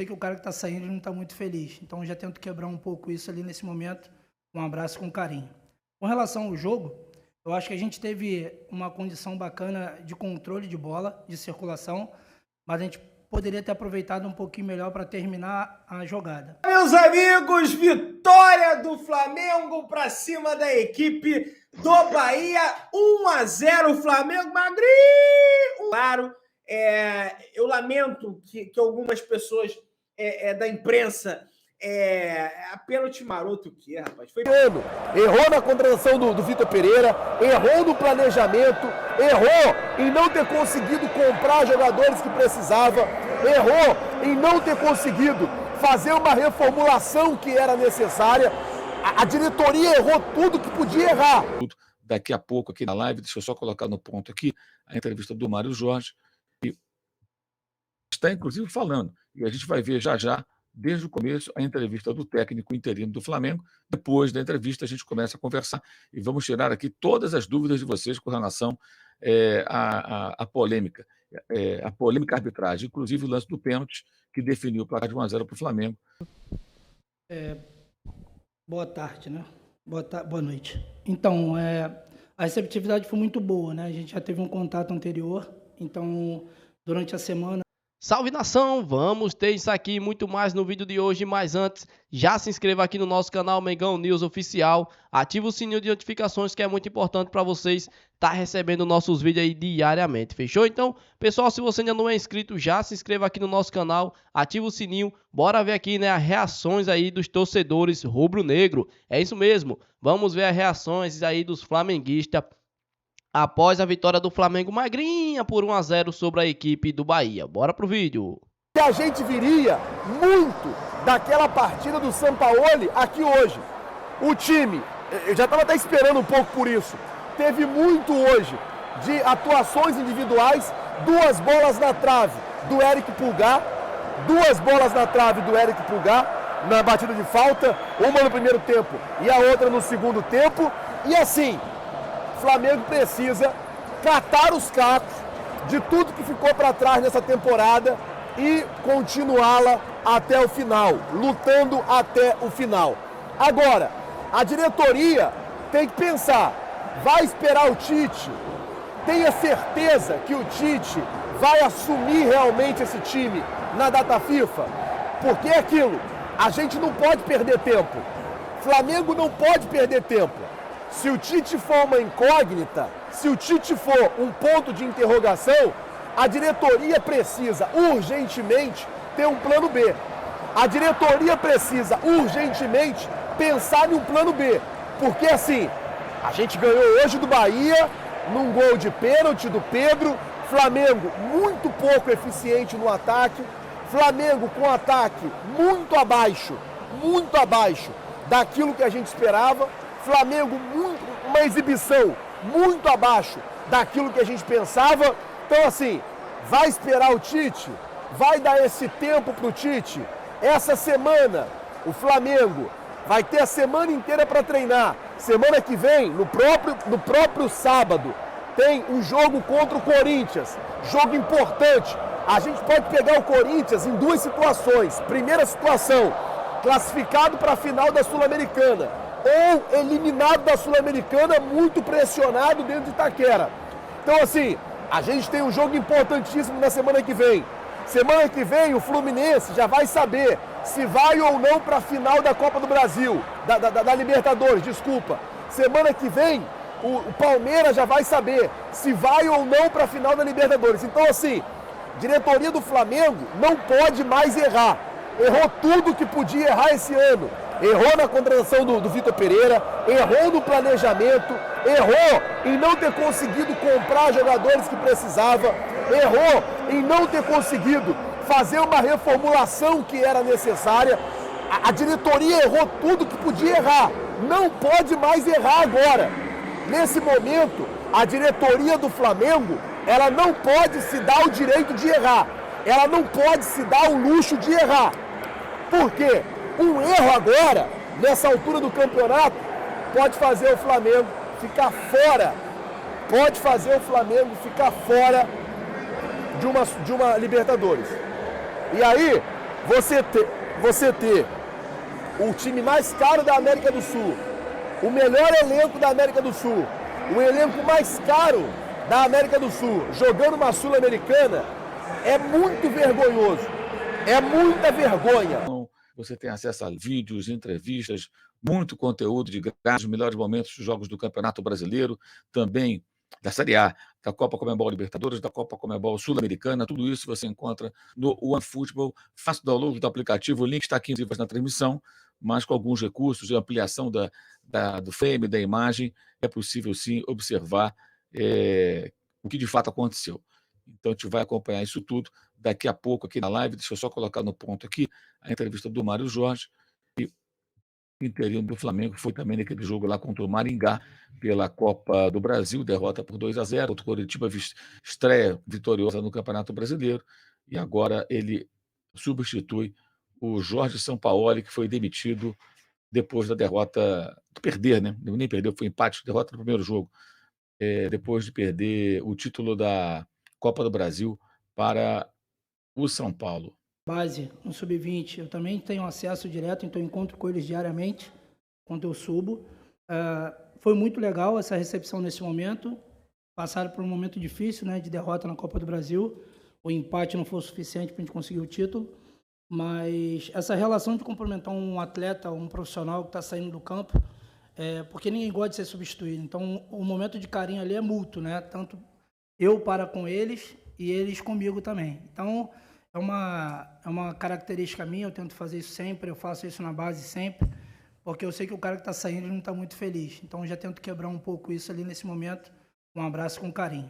sei que o cara que tá saindo não tá muito feliz. Então já tento quebrar um pouco isso ali nesse momento. Um abraço com carinho. Com relação ao jogo, eu acho que a gente teve uma condição bacana de controle de bola, de circulação, mas a gente poderia ter aproveitado um pouquinho melhor para terminar a jogada. Meus amigos, vitória do Flamengo para cima da equipe do Bahia, 1-0 Flamengo, magrinho! Claro, eu lamento que algumas pessoas da imprensa a pênalti maroto que é, rapaz. Errou na contratação do Vitor Pereira, errou no planejamento, errou em não ter conseguido comprar jogadores que precisava, errou em não ter conseguido fazer uma reformulação que era necessária. A diretoria errou tudo que podia errar. Daqui a pouco aqui na live, deixa eu só colocar no ponto aqui, a entrevista do Mário Jorge, que está inclusive falando, e a gente vai ver já já, desde o começo, a entrevista do técnico interino do Flamengo. Depois da entrevista, a gente começa a conversar e vamos tirar aqui todas as dúvidas de vocês com relação à polêmica, a polêmica arbitragem, inclusive o lance do pênalti, que definiu o placar de 1-0 para o Flamengo. Boa tarde, né? Boa noite. Então, a receptividade foi muito boa, né? A gente já teve um contato anterior, então, durante a semana... Salve nação, vamos ter isso aqui e muito mais no vídeo de hoje, mas antes, já se inscreva aqui no nosso canal Mengão News Oficial, ativa o sininho de notificações que é muito importante para vocês estar recebendo nossos vídeos aí diariamente, fechou? Então, pessoal, se você ainda não é inscrito, já se inscreva aqui no nosso canal, ativa o sininho, bora ver aqui, né, as reações aí dos torcedores rubro-negro, é isso mesmo, vamos ver as reações aí dos flamenguistas após a vitória do Flamengo magrinha por 1-0 sobre a equipe do Bahia. Bora pro vídeo. E a gente viria muito daquela partida do Sampaoli aqui hoje. O time, eu já estava até esperando um pouco por isso, teve muito hoje de atuações individuais, 2 bolas na trave do Eric Pulgar, 2 bolas na trave do Eric Pulgar na batida de falta, uma no primeiro tempo e a outra no segundo tempo, e assim... O Flamengo precisa catar os cacos de tudo que ficou para trás nessa temporada e continuá-la até o final, lutando até o final. Agora, a diretoria tem que pensar, vai esperar o Tite? Tenha certeza que o Tite vai assumir realmente esse time na data FIFA? Porque é aquilo, a gente não pode perder tempo. Flamengo não pode perder tempo. Se o Tite for uma incógnita, se o Tite for um ponto de interrogação, a diretoria precisa urgentemente ter um plano B. A diretoria precisa urgentemente pensar em um plano B. Porque assim, a gente ganhou hoje do Bahia, num gol de pênalti do Pedro, Flamengo muito pouco eficiente no ataque, Flamengo com ataque muito abaixo daquilo que a gente esperava, Flamengo, uma exibição muito abaixo daquilo que a gente pensava. Então, assim, vai esperar o Tite? Vai dar esse tempo para o Tite? Essa semana, o Flamengo vai ter a semana inteira para treinar. Semana que vem, no próprio sábado, tem um jogo contra o Corinthians. Jogo importante. A gente pode pegar o Corinthians em 2 situações. Primeira situação, classificado para a final da Sul-Americana, ou eliminado da Sul-Americana, muito pressionado dentro de Itaquera. Então, assim, a gente tem um jogo importantíssimo na semana que vem. Semana que vem, o Fluminense já vai saber se vai ou não para a final da Copa do Brasil, da Libertadores, desculpa. Semana que vem, o Palmeiras já vai saber se vai ou não para a final da Libertadores. Então, assim, diretoria do Flamengo não pode mais errar. Errou tudo que podia errar esse ano. Errou na contratação do Vitor Pereira, errou no planejamento, errou em não ter conseguido comprar jogadores que precisava, errou em não ter conseguido fazer uma reformulação que era necessária. A diretoria errou tudo que podia errar, não pode mais errar agora. Nesse momento, a diretoria do Flamengo, ela não pode se dar o direito de errar, ela não pode se dar o luxo de errar. Por quê? Um erro agora, nessa altura do campeonato, pode fazer o Flamengo ficar fora. Pode fazer o Flamengo ficar fora de uma Libertadores. E aí, você ter o time mais caro da América do Sul, o melhor elenco da América do Sul, o elenco mais caro da América do Sul, jogando uma Sul-Americana, é muito vergonhoso. É muita vergonha. Você tem acesso a vídeos, entrevistas, muito conteúdo de graça, os melhores momentos dos jogos do Campeonato Brasileiro, também da Série A, da Copa Conmebol Libertadores, da Copa Conmebol Sul-Americana, tudo isso você encontra no OneFootball. Faça o download do aplicativo, o link está aqui na transmissão, mas com alguns recursos de ampliação do frame, da imagem, é possível sim observar o que de fato aconteceu. Então a gente vai acompanhar isso tudo daqui a pouco aqui na live. Deixa eu só colocar no ponto aqui a entrevista do Mário Jorge, e interino do Flamengo, foi também naquele jogo lá contra o Maringá, pela Copa do Brasil, derrota por 2-0, o Coritiba estreia vitoriosa no Campeonato Brasileiro, e agora ele substitui o Jorge Sampaoli, que foi demitido depois da derrota, de perder, né? Nem perdeu, foi empate, derrota no primeiro jogo, depois de perder o título da Copa do Brasil para o São Paulo. Base no Sub-20, eu também tenho acesso direto, então eu encontro com eles diariamente, quando eu subo. Foi muito legal essa recepção nesse momento. Passaram por um momento difícil, né, de derrota na Copa do Brasil. O empate não foi suficiente para a gente conseguir o título, mas essa relação de cumprimentar um atleta, um profissional que está saindo do campo, porque ninguém gosta de ser substituído. Então, o momento de carinho ali é mútuo, né? Tanto eu para com eles e eles comigo também. Então, é uma característica minha, eu tento fazer isso sempre, eu faço isso na base sempre, porque eu sei que o cara que está saindo não está muito feliz. Então, eu já tento quebrar um pouco isso ali nesse momento, um abraço com carinho.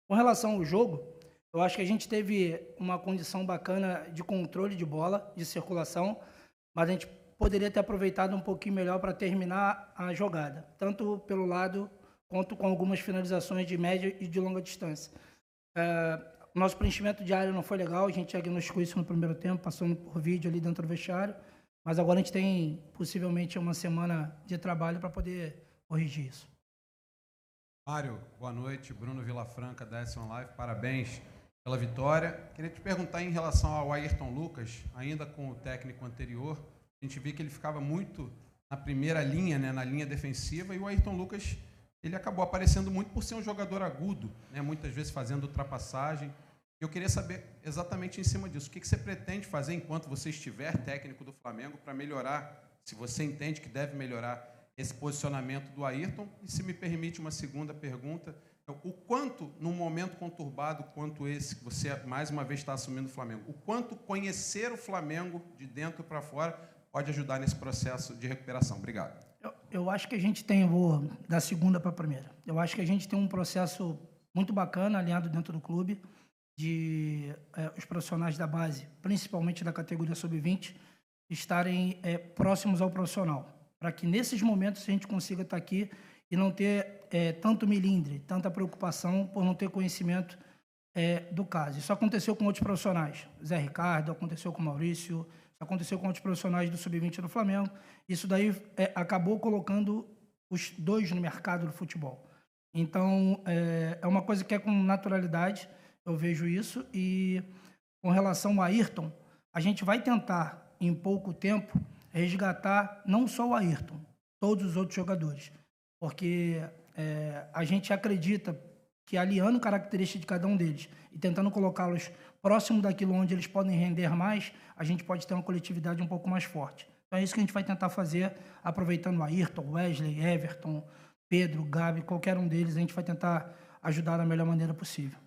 Com relação ao jogo, eu acho que a gente teve uma condição bacana de controle de bola, de circulação, mas a gente poderia ter aproveitado um pouquinho melhor para terminar a jogada, tanto pelo lado quanto com algumas finalizações de média e de longa distância. Nosso preenchimento de área não foi legal, a gente diagnosticou isso no primeiro tempo, passando por vídeo ali dentro do vestiário, mas agora a gente tem possivelmente uma semana de trabalho para poder corrigir isso. Mário, boa noite. Bruno Vilafranca, da S1 Live, parabéns pela vitória. Queria te perguntar em relação ao Ayrton Lucas, ainda com o técnico anterior, a gente viu que ele ficava muito na primeira linha, né, na linha defensiva, e o Ayrton Lucas ele acabou aparecendo muito por ser um jogador agudo, né, muitas vezes fazendo ultrapassagem. Eu queria saber exatamente em cima disso, o que você pretende fazer enquanto você estiver técnico do Flamengo para melhorar, se você entende que deve melhorar esse posicionamento do Ayrton. E se me permite uma segunda pergunta, o quanto, num momento conturbado quanto esse, que você mais uma vez está assumindo o Flamengo, o quanto conhecer o Flamengo de dentro para fora pode ajudar nesse processo de recuperação? Obrigado. Eu acho que a gente tem, vou da segunda para a primeira, eu acho que a gente tem um processo muito bacana alinhado dentro do clube, de os profissionais da base, principalmente da categoria sub-20, estarem próximos ao profissional, para que nesses momentos a gente consiga estar aqui e não ter tanto milindre, tanta preocupação por não ter conhecimento do caso. Isso aconteceu com outros profissionais, Zé Ricardo, aconteceu com o Maurício, isso aconteceu com outros profissionais do sub-20 do Flamengo. Isso daí acabou colocando os dois no mercado do futebol. Então, é uma coisa que é com naturalidade, eu vejo isso. E com relação ao Ayrton, a gente vai tentar, em pouco tempo, resgatar não só o Ayrton, todos os outros jogadores. Porque a gente acredita que aliando características de cada um deles e tentando colocá-los próximo daquilo onde eles podem render mais, a gente pode ter uma coletividade um pouco mais forte. Então é isso que a gente vai tentar fazer, aproveitando o Ayrton, Wesley, Everton, Pedro, Gabi, qualquer um deles, a gente vai tentar ajudar da melhor maneira possível.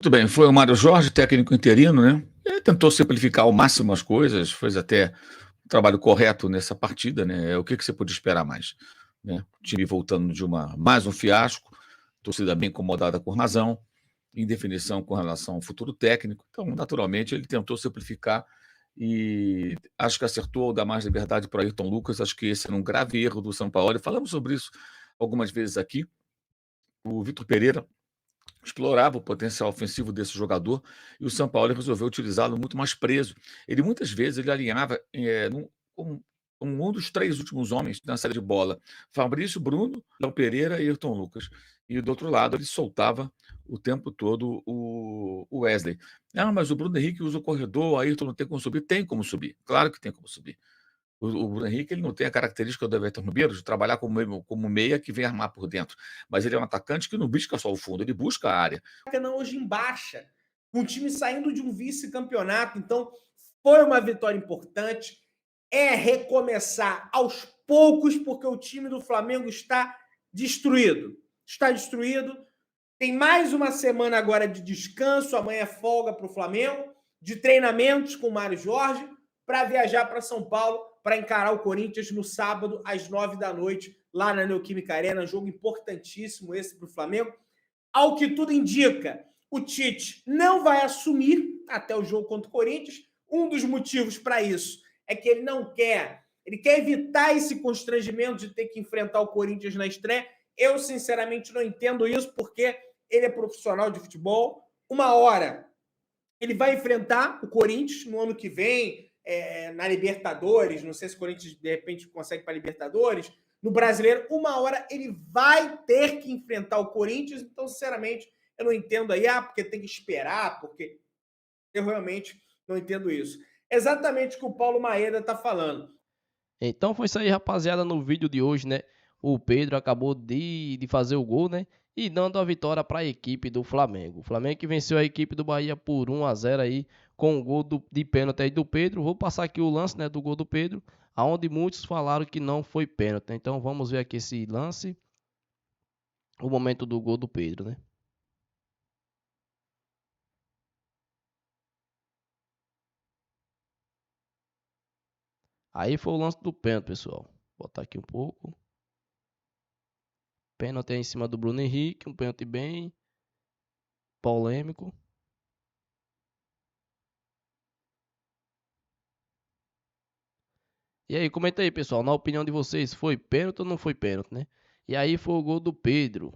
Muito bem, foi o Mário Jorge, técnico interino, né? Ele tentou simplificar ao máximo as coisas, fez até um trabalho correto nessa partida, né? O que você pôde esperar mais? Né? O time voltando de mais um fiasco, torcida bem incomodada com razão, indefinição com relação ao futuro técnico. Então, naturalmente, ele tentou simplificar e acho que acertou ao dar mais liberdade para o Ayrton Lucas. Acho que esse era um grave erro do Sampaoli. Falamos sobre isso algumas vezes aqui. O Vitor Pereira explorava o potencial ofensivo desse jogador e o Sampaoli resolveu utilizá-lo muito mais preso. Ele muitas vezes alinhava como um dos 3 últimos homens na saída de bola. Fabrício, Bruno, Léo Pereira e Ayrton Lucas. E do outro lado ele soltava o tempo todo o Wesley. Ah, mas o Bruno Henrique usa o corredor, o Ayrton não tem como subir. Tem como subir, claro que tem como subir. O Bruno Henrique ele não tem a característica do Everton Ribeiro de trabalhar como meia que vem armar por dentro. Mas ele é um atacante que não busca só o fundo, ele busca a área. Não, hoje em baixa, com o time saindo de um vice-campeonato. Então, foi uma vitória importante. É recomeçar aos poucos, porque o time do Flamengo está destruído. Está destruído. Tem mais uma semana agora de descanso, amanhã é folga para o Flamengo, de treinamentos com o Mário Jorge, para viajar para São Paulo, para encarar o Corinthians no sábado, às 9 da noite, lá na Neoquímica Arena. Jogo importantíssimo esse para o Flamengo. Ao que tudo indica, o Tite não vai assumir até o jogo contra o Corinthians. Um dos motivos para isso é que ele não quer, ele quer evitar esse constrangimento de ter que enfrentar o Corinthians na estreia. Eu, sinceramente, não entendo isso, porque ele é profissional de futebol. Uma hora ele vai enfrentar o Corinthians no ano que vem, na Libertadores. Não sei se o Corinthians, de repente, consegue para a Libertadores. No Brasileiro, uma hora ele vai ter que enfrentar o Corinthians. Então, sinceramente, eu não entendo aí, porque tem que esperar, porque eu realmente não entendo isso. Exatamente o que o Paulo Maeda está falando. Então foi isso aí, rapaziada, no vídeo de hoje, né? O Pedro acabou de fazer o gol, né? E dando a vitória para a equipe do Flamengo. O Flamengo que venceu a equipe do Bahia por 1-0 aí, com o gol de pênalti aí do Pedro. Vou passar aqui o lance, né, do gol do Pedro, aonde muitos falaram que não foi pênalti. Então vamos ver aqui esse lance. O momento do gol do Pedro, né? Aí foi o lance do pênalti, pessoal. Vou botar aqui um pouco. Pênalti aí em cima do Bruno Henrique. Um pênalti bem polêmico. E aí, comenta aí, pessoal. Na opinião de vocês, foi pênalti ou não foi pênalti, né? E aí foi o gol do Pedro.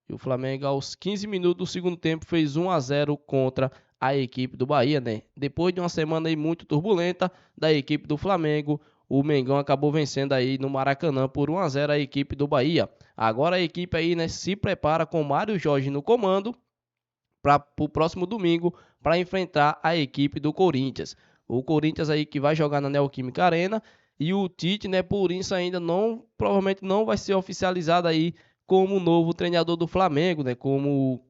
E o Flamengo, aos 15 minutos do segundo tempo, fez 1-0 contra a equipe do Bahia, né? Depois de uma semana aí muito turbulenta da equipe do Flamengo, o Mengão acabou vencendo aí no Maracanã por 1-0 a equipe do Bahia. Agora a equipe aí, né, se prepara com o Mário Jorge no comando para o próximo domingo para enfrentar a equipe do Corinthians. O Corinthians aí que vai jogar na Neoquímica Arena, e o Tite, né, por isso ainda provavelmente não vai ser oficializado aí como novo treinador do Flamengo, né? Como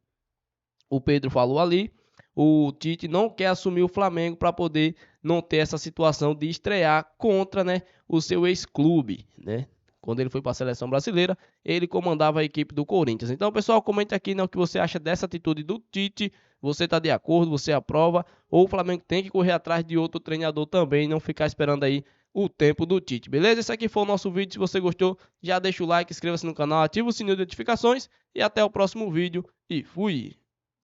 o Pedro falou ali, o Tite não quer assumir o Flamengo para poder não ter essa situação de estrear contra, né, o seu ex-clube, né? Quando ele foi para a seleção brasileira, ele comandava a equipe do Corinthians. Então, pessoal, comente aqui, né, o que você acha dessa atitude do Tite. Você está de acordo? Você aprova? Ou o Flamengo tem que correr atrás de outro treinador também e não ficar esperando aí o tempo do Tite, beleza? Esse aqui foi o nosso vídeo. Se você gostou, já deixa o like, inscreva-se no canal, ativa o sininho de notificações e até o próximo vídeo. E fui!